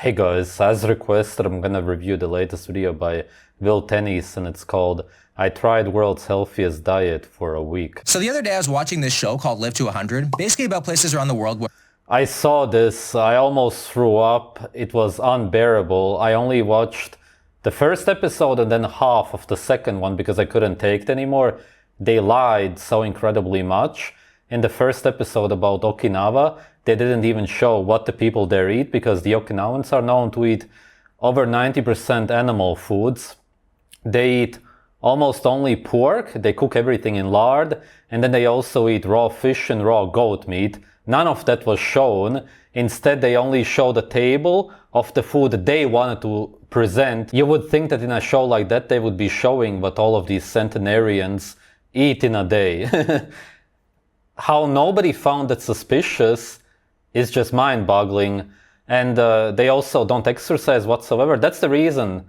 Hey guys, as requested, I'm gonna review the latest video by Tennyson. It's called I Tried World's Healthiest Diet for a Week. So the other day I was watching this show called Live to 100, basically about places around the world where I saw this, I almost threw up. It was unbearable. I only watched the first episode and then half of the second one because I couldn't take it anymore. They lied so incredibly much. In the first episode about Okinawa, they didn't even show what the people there eat because the Okinawans are known to eat over 90% animal foods. They eat almost only pork, they cook everything in lard, and then they also eat raw fish and raw goat meat. None of that was shown. Instead, they only showed a table of the food they wanted to present. You would think that in a show like that, they would be showing what all of these centenarians eat in a day. How nobody found that suspicious is just mind-boggling. And they also don't exercise whatsoever. That's the reason.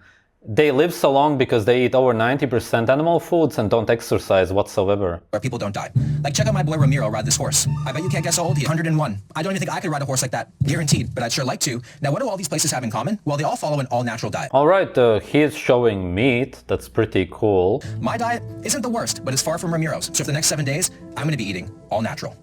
They live so long because they eat over 90% animal foods and don't exercise whatsoever. where people don't die. Like, check out my boy Ramiro ride this horse. I bet you can't guess how old he is. 101. I don't even think I could ride a horse like that. Guaranteed, but I'd sure like to. Now, what do all these places have in common? Well, they all follow an all-natural diet. Alright, he is showing meat. That's pretty cool. My diet isn't the worst, but it's far from Ramiro's. So for the next 7 days, I'm gonna be eating all natural.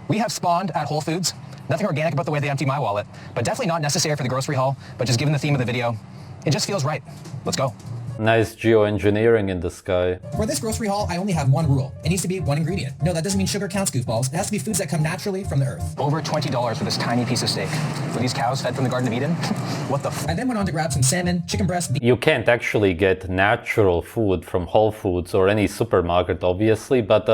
We have spawned at Whole Foods. Nothing organic about the way they empty my wallet, but definitely not necessary for the grocery haul, but just given the theme of the video, it just feels right. Let's go. Nice geoengineering in the sky. For this grocery haul, I only have one rule. It needs to be one ingredient. No, that doesn't mean sugar counts, goofballs. It has to be foods that come naturally from the earth. Over $20 for this tiny piece of steak. Were these cows fed from the Garden of Eden? What the f? I then went on to grab some salmon, chicken breast. You can't actually get natural food from Whole Foods or any supermarket, obviously, but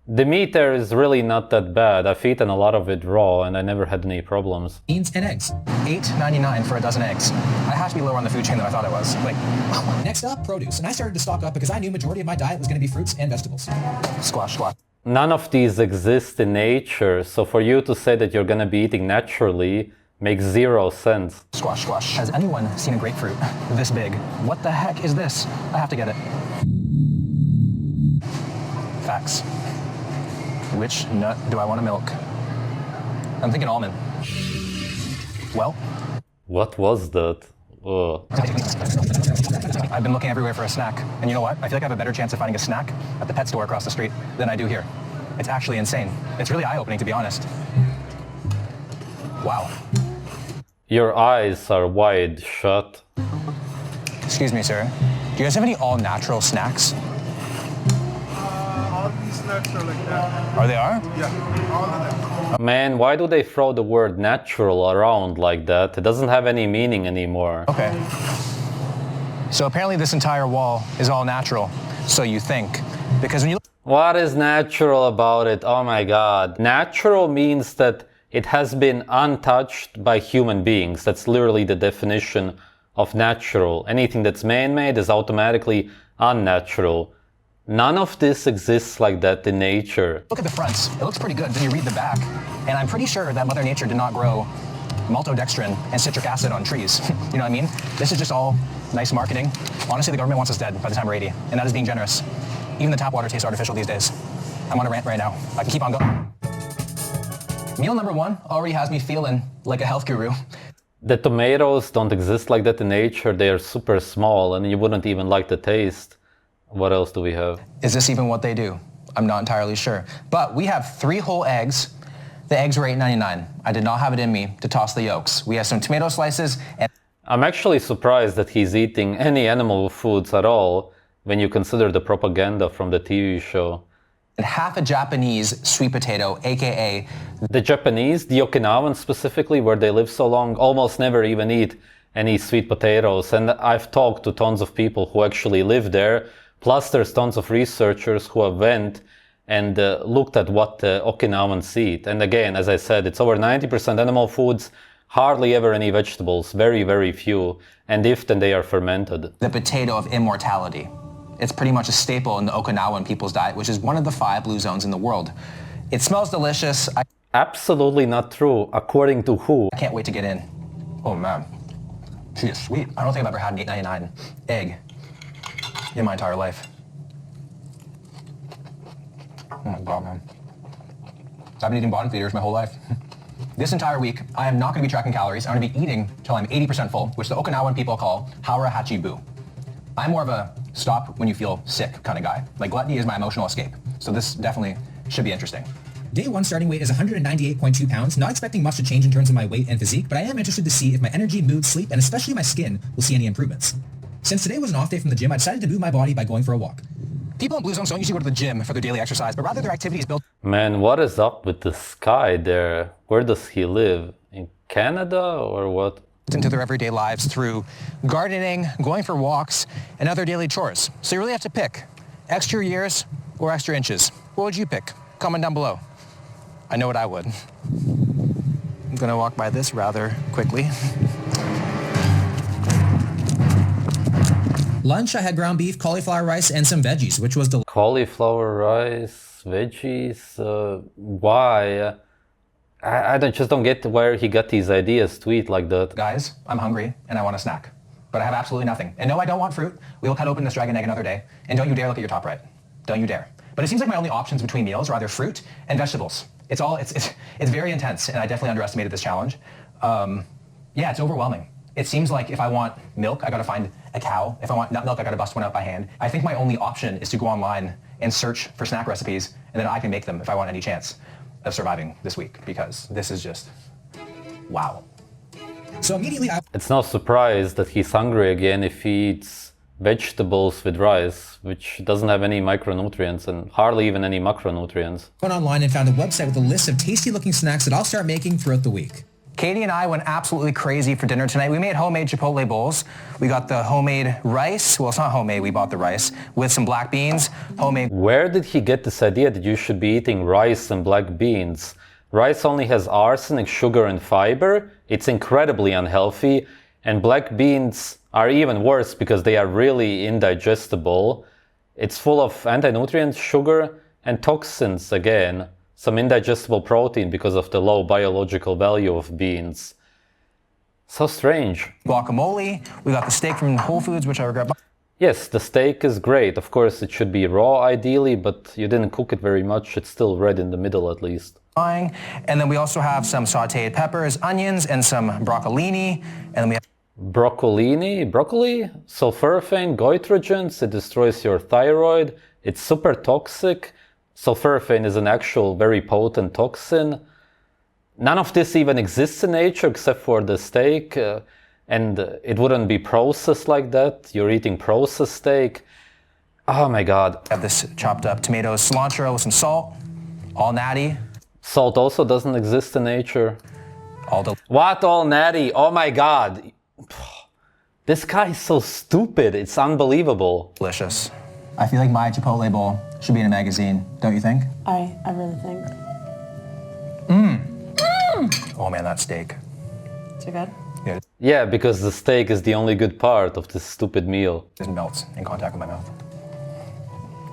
the meat there is really not that bad. I've eaten a lot of it raw and I never had any problems. Beans and eggs. $8.99 for a dozen eggs. I have to be lower on the food chain than I thought I was. Like, next up, produce. And I started to stock up because I knew majority of my diet was going to be fruits and vegetables. Squash, squash. None of these exist in nature, so for you to say that you're gonna be eating naturally makes zero sense. Squash, squash. Has anyone seen a grapefruit this big? What the heck is this? I have to get it. Facts. Which nut do I want to milk? I'm thinking almond. Well? What was that? Ugh. I've been looking everywhere for a snack. And you know what? I feel like I have a better chance of finding a snack at the pet store across the street than I do here. It's actually insane. It's really eye-opening, to be honest. Wow. Your eyes are wide shut. Excuse me, sir. Do you guys have any all-natural snacks? All these nuts are like that. Oh, they are? Yeah, all of them. Man, why do they throw the word natural around like that? It doesn't have any meaning anymore. Okay. So apparently this entire wall is all natural. So you think. Because when you look... What is natural about it? Oh my god. Natural means that it has been untouched by human beings. That's literally the definition of natural. Anything that's man-made is automatically unnatural. None of this exists like that in nature. Look at the fronts. It looks pretty good. Then you read the back. And I'm pretty sure that Mother Nature did not grow maltodextrin and citric acid on trees. You know what I mean? This is just all nice marketing. Honestly, the government wants us dead by the time we're 80. And that is being generous. Even the tap water tastes artificial these days. I'm on a rant right now. I can keep on going. Meal number one already has me feeling like a health guru. The tomatoes don't exist like that in nature. They are super small and you wouldn't even like the taste. What else do we have? Is this even what they do? I'm not entirely sure. But we have 3 whole eggs. The eggs were $8.99. I did not have it in me to toss the yolks. We have some tomato slices and... I'm actually surprised that he's eating any animal foods at all when you consider the propaganda from the TV show. and half a Japanese sweet potato, aka... The Japanese, the Okinawans specifically, where they live so long, almost never even eat any sweet potatoes. And I've talked to tons of people who actually live there. Plus there's tons of researchers who have went and looked at what the Okinawans eat. And again, as I said, it's over 90% animal foods, hardly ever any vegetables, very, very few. And if, then they are fermented. The potato of immortality. It's pretty much a staple in the Okinawan people's diet, which is one of the 5 blue zones in the world. It smells delicious. Absolutely not true. According to who? I can't wait to get in. Oh man, she is sweet. I don't think I've ever had an $8.99 egg in my entire life. Oh my God, man. I've been eating bottom feeders my whole life. this entire week, I am not going to be tracking calories. I'm going to be eating till I'm 80% full, which the Okinawan people call Haura Hachi Bu. I'm more of a stop when you feel sick kind of guy. Like gluttony is my emotional escape. So this definitely should be interesting. Day 1 starting weight is 198.2 pounds, not expecting much to change in terms of my weight and physique, but I am interested to see if my energy, mood, sleep, and especially my skin will see any improvements. Since today was an off day from the gym, I decided to move my body by going for a walk. People in blue zones don't usually go to the gym for their daily exercise, but rather their activity is built Man, what is up with this guy there? Where does he live? In Canada or what? into their everyday lives through gardening, going for walks, and other daily chores. So you really have to pick extra years or extra inches. What would you pick? Comment down below. I know what I would. I'm gonna walk by this rather quickly. Lunch, I had ground beef, cauliflower rice, and some veggies, which was delicious. Cauliflower rice, veggies, why? I just don't get where he got these ideas to eat like that. Guys, I'm hungry and I want a snack, but I have absolutely nothing. And no, I don't want fruit. We will cut open this dragon egg another day. And don't you dare look at your top right. Don't you dare. But it seems like my only options between meals are either fruit and vegetables. It's very intense, and I definitely underestimated this challenge. Yeah, it's overwhelming. It seems like if I want milk, I gotta find a cow. If I want nut milk, I gotta bust one out by hand. I think my only option is to go online and search for snack recipes, and then I can make them if I want any chance of surviving this week, because this is just, wow. So immediately I It's no surprise that he's hungry again if he eats vegetables with rice, which doesn't have any micronutrients and hardly even any macronutrients. went online and found a website with a list of tasty looking snacks that I'll start making throughout the week. Katie and I went absolutely crazy for dinner tonight. We made homemade Chipotle bowls. We got the homemade rice. Well, it's not homemade, we bought the rice with some black beans, homemade. Where did he get this idea that you should be eating rice and black beans? Rice only has arsenic, sugar, and fiber. It's incredibly unhealthy. And black beans are even worse because they are really indigestible. It's full of anti-nutrients, sugar, and toxins again. Some indigestible protein because of the low biological value of beans. So strange. Guacamole. We got the steak from Whole Foods, which I regret buying. Yes, the steak is great. Of course, it should be raw ideally, but you didn't cook it very much. It's still red in the middle at least. And then we also have some sauteed peppers, onions, and some broccolini. And then we have Broccoli, sulforaphane, goitrogens, it destroys your thyroid, it's super toxic. Sulforaphane is an actual very potent toxin. None of this even exists in nature except for the steak, and it wouldn't be processed like that. You're eating processed steak. Oh my god. have this chopped up tomatoes, cilantro with some salt, all natty. Salt also doesn't exist in nature. All What, all natty? Oh my god. This guy is so stupid, it's unbelievable. delicious. I feel like my Chipotle bowl should be in a magazine, don't you think? I really think. Oh man, that steak. Is it good? Yeah, it Yeah, because the steak is the only good part of this stupid meal. just melts in contact with my mouth.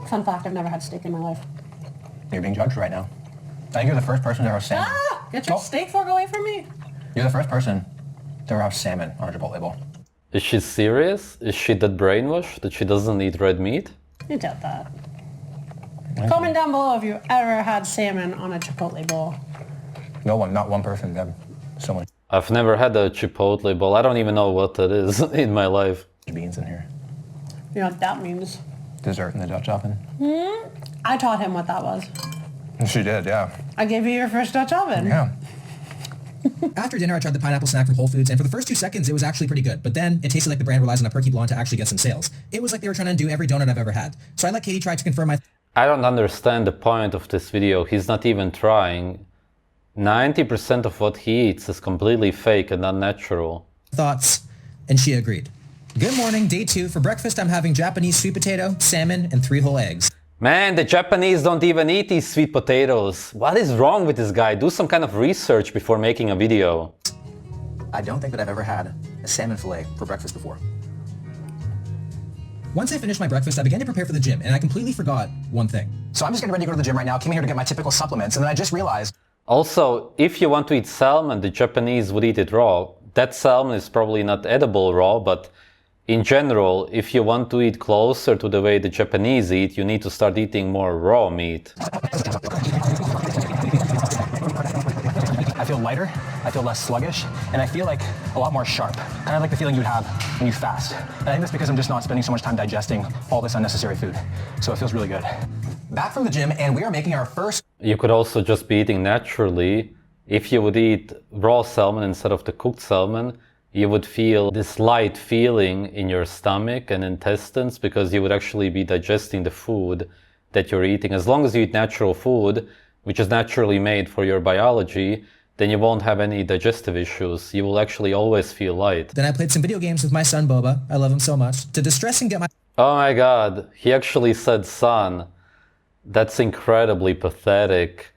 Fun fact, I've never had steak in my life. You're being judged right now. I think you're the first person to ever have salmon. Ah! Get your Oh. steak fork away from me! You're the first person to ever have salmon on a Chipotle bowl. Is she serious? Is she that brainwashed that she doesn't eat red meat? You doubt that. Comment down below if you ever had salmon on a Chipotle bowl. No one, not one person, Deb. So much I've never had a Chipotle bowl. I don't even know what that is in my life. beans in here. You know what that means? Dessert in the Dutch oven. I taught him what that was. She did, yeah. I gave you your first Dutch oven. Yeah. After dinner, I tried the pineapple snack from Whole Foods, and for the first 2 seconds, it was actually pretty good. But then, it tasted like the brand relies on a perky blonde to actually get some sales. It was like they were trying to undo every donut I've ever had. So I let Katie try to confirm my I don't understand the point of this video. He's not even trying. 90% of what he eats is completely fake and unnatural. thoughts, and she agreed. Good morning, day 2. For breakfast, I'm having Japanese sweet potato, salmon, and 3 whole eggs. Man, the Japanese don't even eat these sweet potatoes. What is wrong with this guy? Do some kind of research before making a video. I don't think that I've ever had a salmon fillet for breakfast before. Once I finished my breakfast, I began to prepare for the gym, and I completely forgot one thing. So I'm just getting ready to go to the gym right now. Came here to get my typical supplements, and then I just realized Also, if you want to eat salmon, the Japanese would eat it raw. That salmon is probably not edible raw, but in general, if you want to eat closer to the way the Japanese eat, you need to start eating more raw meat. I feel lighter, I feel less sluggish, and I feel like a lot more sharp. Kind of like the feeling you'd have when you fast. And I think that's because I'm just not spending so much time digesting all this unnecessary food. So it feels really good. Back from the gym, and we are making our first... You could also just be eating naturally. If you would eat raw salmon instead of the cooked salmon, you would feel this light feeling in your stomach and intestines because you would actually be digesting the food that you're eating. As long as you eat natural food, which is naturally made for your biology, then you won't have any digestive issues. You will actually always feel light. Then I played some video games with my son Boba. I love him so much. To distress and get my... Oh my god, he actually said son. That's incredibly pathetic.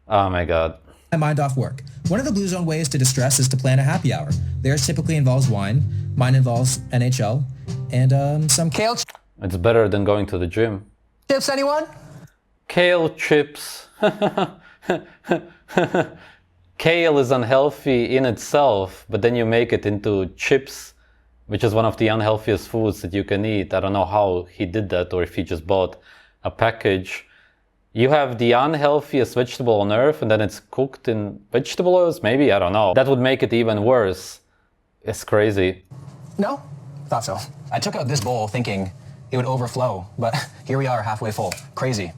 Oh my god. My mind off work. One of the Blue Zone ways to distress is to plan a happy hour. Theirs typically involves wine. Mine involves NHL and some Kale It's better than going to the gym. chips, anyone? Kale chips. Kale is unhealthy in itself, but then you make it into chips, which is one of the unhealthiest foods that you can eat. I don't know how he did that, or if he just bought a package. You have the unhealthiest vegetable on earth, and then it's cooked in vegetable oils? Maybe, I don't know. That would make it even worse. It's crazy. No? Thought so. I took out this bowl thinking it would overflow, but here we are halfway full. Crazy.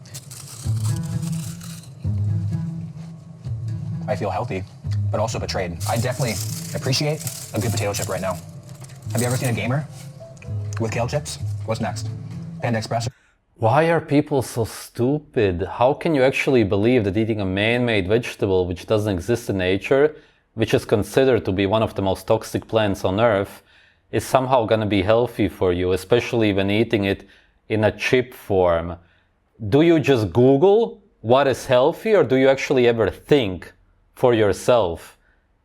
I feel healthy, but also betrayed. I definitely appreciate a good potato chip right now. Have you ever seen a gamer with kale chips? What's next? Panda Express? Why are people so stupid? How can you actually believe that eating a man-made vegetable which doesn't exist in nature, which is considered to be one of the most toxic plants on earth, is somehow gonna be healthy for you, especially when eating it in a chip form? Do you just Google what is healthy, or do you actually ever think for yourself?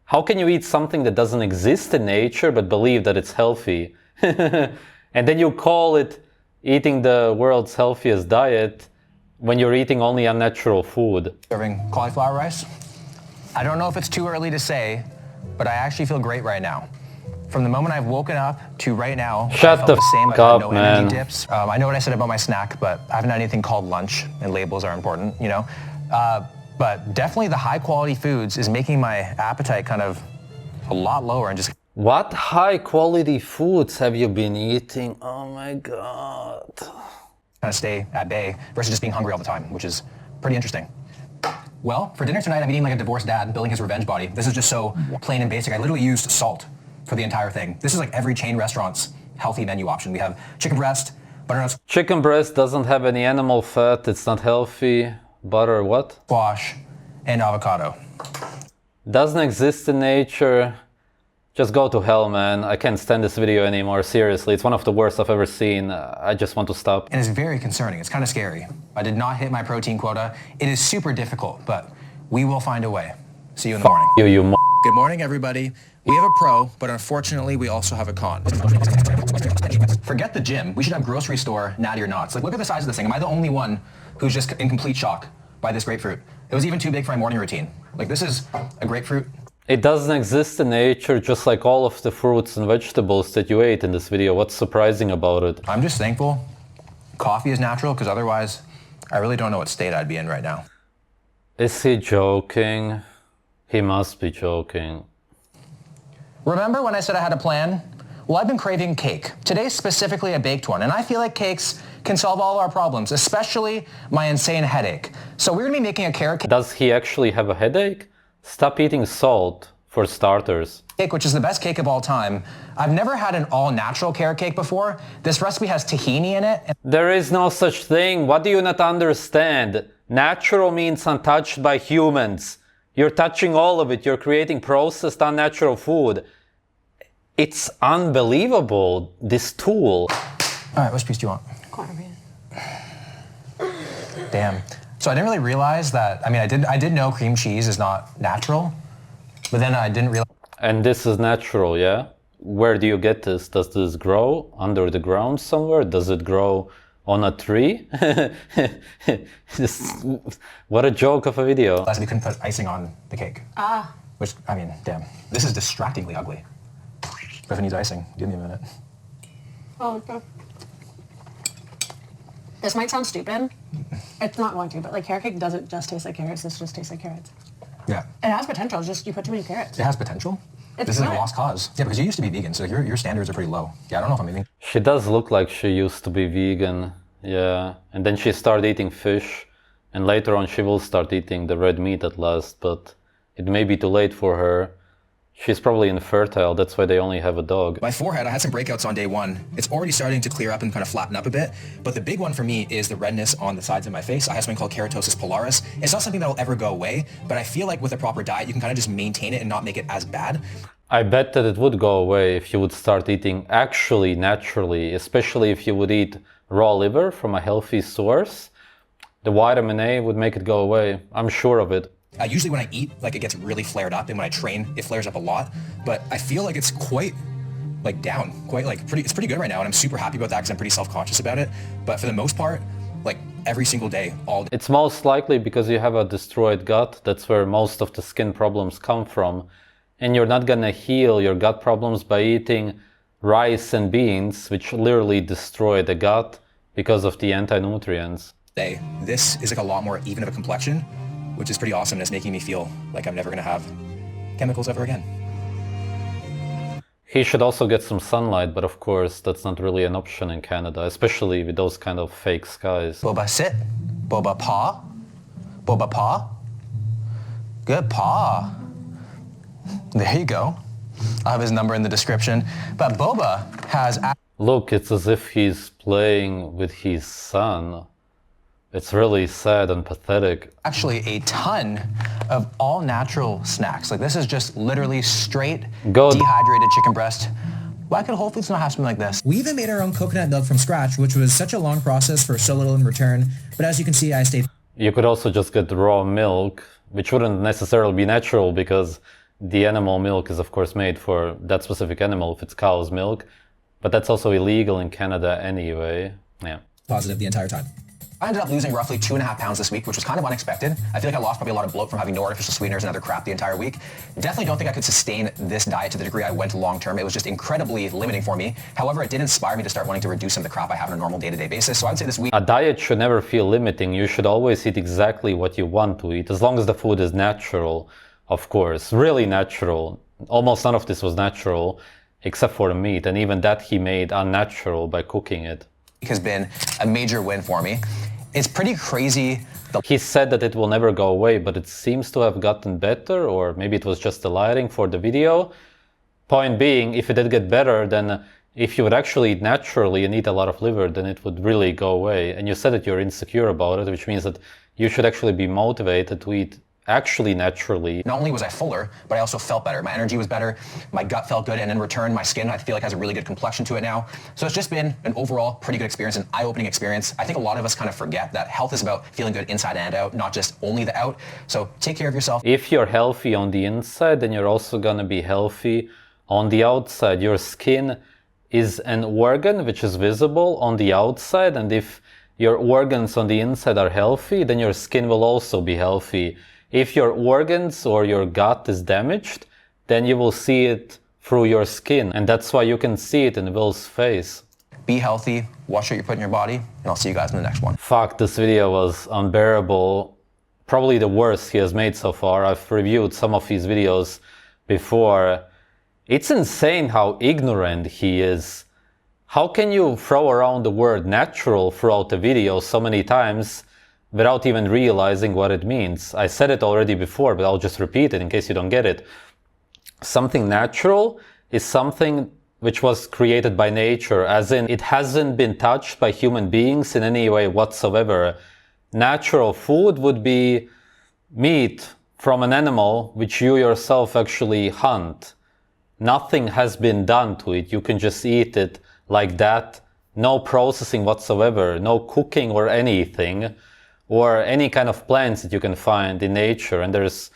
How can you eat something that doesn't exist in nature but believe that it's healthy? And then you call it eating the world's healthiest diet when you're eating only unnatural food. Serving cauliflower rice. I don't know if it's too early to say, but I actually feel great right now. From the moment I've woken up to right now, Shut I felt the same. f*** I've had up, no man. energy dips. I know what I said about my snack, but I haven't had anything called lunch, and labels are important, you know? But definitely the high quality foods is making my appetite kind of a lot lower and just... What high quality foods have you been eating? Oh my god. kind of stay at bay versus just being hungry all the time, which is pretty interesting. Well, for dinner tonight, I'm eating like a divorced dad building his revenge body. This is just so plain and basic. I literally used salt for the entire thing. This is like every chain restaurant's healthy menu option. We have chicken breast, butternut Chicken breast doesn't have any animal fat. It's not healthy. Butter what? squash, and avocado. Doesn't exist in nature. Just go to hell, man. I can't stand this video anymore. Seriously, it's one of the worst I've ever seen. I just want to stop. And it's very concerning. It's kind of scary. I did not hit my protein quota. It is super difficult, but we will find a way. See you in the morning. You Good morning, everybody. We have a pro, but unfortunately, we also have a con. Forget the gym. We should have grocery store natty or knots. Like, look at the size of this thing. Am I the only one who's just in complete shock by this grapefruit? It was even too big for my morning routine. Like, this is a grapefruit. It doesn't exist in nature, just like all of the fruits and vegetables that you ate in this video. What's surprising about it? I'm just thankful coffee is natural, because otherwise, I really don't know what state I'd be in right now. Is he joking? He must be joking. Remember when I said I had a plan? Well, I've been craving cake. Today's specifically a baked one, and I feel like cakes can solve all our problems, especially my insane headache. So we're gonna be making a carrot Does he actually have a headache? Stop eating salt, for starters. cake, which is the best cake of all time. I've never had an all-natural carrot cake before. This recipe has tahini in it. There is no such thing. What do you not understand? Natural means untouched by humans. You're touching all of it. You're creating processed, unnatural food. It's unbelievable, this tool. All right, which piece do you want? Cornbread. Damn. So I didn't really realize that, I did know cream cheese is not natural, but then I didn't realize. And this is natural, yeah? Where do you get this? Does this grow under the ground somewhere? Does it grow on a tree? What a joke of a video. We couldn't put icing on the cake. Ah. Which, damn. This is distractingly ugly. But if it needs icing, give me a minute. Oh, okay. This might sound stupid. It's not going to, but like carrot cake doesn't just taste like carrots. This just tastes like carrots. Yeah. It has potential, it's just you put too many carrots. It has potential? It's This is like a good. lost cause. Yeah, because you used to be vegan, so your standards are pretty low. Yeah, I don't know if I'm eating. She does look like she used to be vegan, yeah. And then she started eating fish, and later on she will start eating the red meat at last, but it may be too late for her. She's probably infertile, that's why they only have a dog. My forehead, I had some breakouts on day one. It's already starting to clear up and kind of flatten up a bit, but the big one for me is the redness on the sides of my face. I have something called keratosis pilaris. It's not something that will ever go away, but I feel like with a proper diet, you can kind of just maintain it and not make it as bad. I bet that it would go away if you would start eating actually naturally, especially if you would eat raw liver from a healthy source. The vitamin A would make it go away, I'm sure of it. Usually when I eat, like it gets really flared up, and when I train, it flares up a lot. But I feel like it's quite like down, it's pretty good right now, and I'm super happy about that because I'm pretty self-conscious about it. But for the most part, like every single day, all day. It's most likely because you have a destroyed gut. That's where most of the skin problems come from. And you're not gonna heal your gut problems by eating rice and beans, which literally destroy the gut because of the anti-nutrients. This is like a lot more even of a complexion, which is pretty awesome, and it's making me feel like I'm never gonna have chemicals ever again. He should also get some sunlight, but of course that's not really an option in Canada, especially with those kind of fake skies. Boba sit. Boba paw. Boba paw. Good paw. There you go. I'll have his number in the description. But Boba has... Look, it's as if he's playing with his son. It's really sad and pathetic. Actually a ton of all natural snacks. Like this is just literally straight Good. dehydrated chicken breast. Why could Whole Foods not have something like this? We even made our own coconut milk from scratch, which was such a long process for so little in return. But as you can see, I stayed... You could also just get raw milk, which wouldn't necessarily be natural because the animal milk is of course made for that specific animal if it's cow's milk. But that's also illegal in Canada anyway. Yeah. positive the entire time. I ended up losing roughly 2.5 pounds this week, which was kind of unexpected. I feel like I lost probably a lot of bloat from having no artificial sweeteners and other crap the entire week. Definitely don't think I could sustain this diet to the degree I went long term. It was just incredibly limiting for me. However, it did inspire me to start wanting to reduce some of the crap I have on a normal day-to-day basis. So I would say this week... A diet should never feel limiting. You should always eat exactly what you want to eat, as long as the food is natural, of course. Really natural. Almost none of this was natural, except for the meat. And even that he made unnatural by cooking it. ...has been a major win for me. It's pretty crazy. He said that it will never go away, but it seems to have gotten better, or maybe it was just the lighting for the video. Point being, if it did get better, then if you would actually eat naturally and eat a lot of liver, then it would really go away. And you said that you're insecure about it, which means that you should actually be motivated to eat actually naturally. Not only was I fuller, but I also felt better. My energy was better, my gut felt good, and in return, my skin, I feel like, has a really good complexion to it now. So it's just been an overall pretty good experience, an eye-opening experience. I think a lot of us kind of forget that health is about feeling good inside and out, not just only the out. So take care of yourself. If you're healthy on the inside, then you're also gonna be healthy on the outside. Your skin is an organ which is visible on the outside, and if your organs on the inside are healthy, then your skin will also be healthy. If your organs or your gut is damaged, then you will see it through your skin. And that's why you can see it in Will's face. Be healthy, watch what you put in your body, and I'll see you guys in the next one. Fuck, this video was unbearable. Probably the worst he has made so far. I've reviewed some of his videos before. It's insane how ignorant he is. How can you throw around the word natural throughout the video so many times without even realizing what it means? I said it already before, but I'll just repeat it in case you don't get it. Something natural is something which was created by nature, as in it hasn't been touched by human beings in any way whatsoever. Natural food would be meat from an animal which you yourself actually hunt. Nothing has been done to it. You can just eat it like that. No processing whatsoever, no cooking or anything, or any kind of plants that you can find in nature. And there's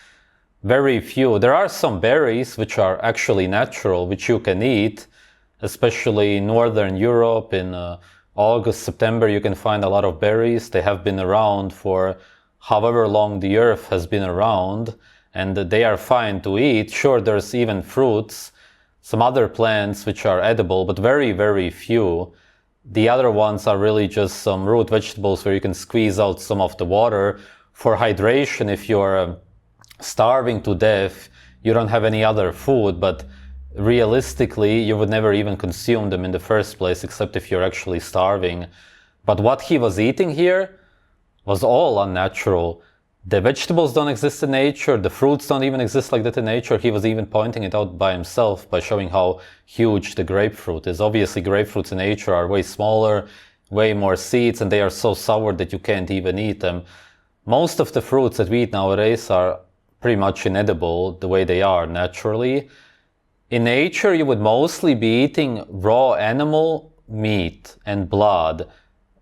very few. There are some berries which are actually natural, which you can eat, especially in Northern Europe. In August, September, you can find a lot of berries. They have been around for however long the earth has been around, and they are fine to eat. Sure, there's even fruits, some other plants which are edible, but very, very few. The other ones are really just some root vegetables where you can squeeze out some of the water for hydration if you're starving to death, you don't have any other food, but realistically you would never even consume them in the first place except if you're actually starving. But what he was eating here was all unnatural. The vegetables don't exist in nature, the fruits don't even exist like that in nature. He was even pointing it out by himself by showing how huge the grapefruit is. Obviously grapefruits in nature are way smaller, way more seeds, and they are so sour that you can't even eat them. Most of the fruits that we eat nowadays are pretty much inedible the way they are naturally. In nature you would mostly be eating raw animal meat and blood,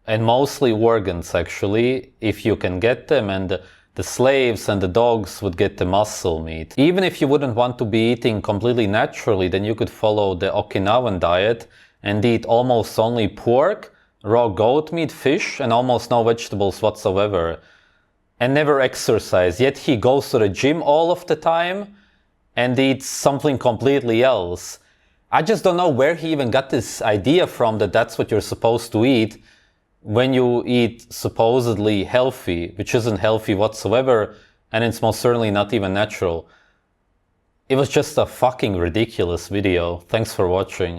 and mostly organs actually, if you can get them, and the slaves and the dogs would get the muscle meat. Even if you wouldn't want to be eating completely naturally, then you could follow the Okinawan diet and eat almost only pork, raw goat meat, fish, and almost no vegetables whatsoever. And never exercise. Yet he goes to the gym all of the time and eats something completely else. I just don't know where he even got this idea from that that's what you're supposed to eat when you eat supposedly healthy, which isn't healthy whatsoever, and it's most certainly not even natural. It was just a fucking ridiculous video. Thanks for watching.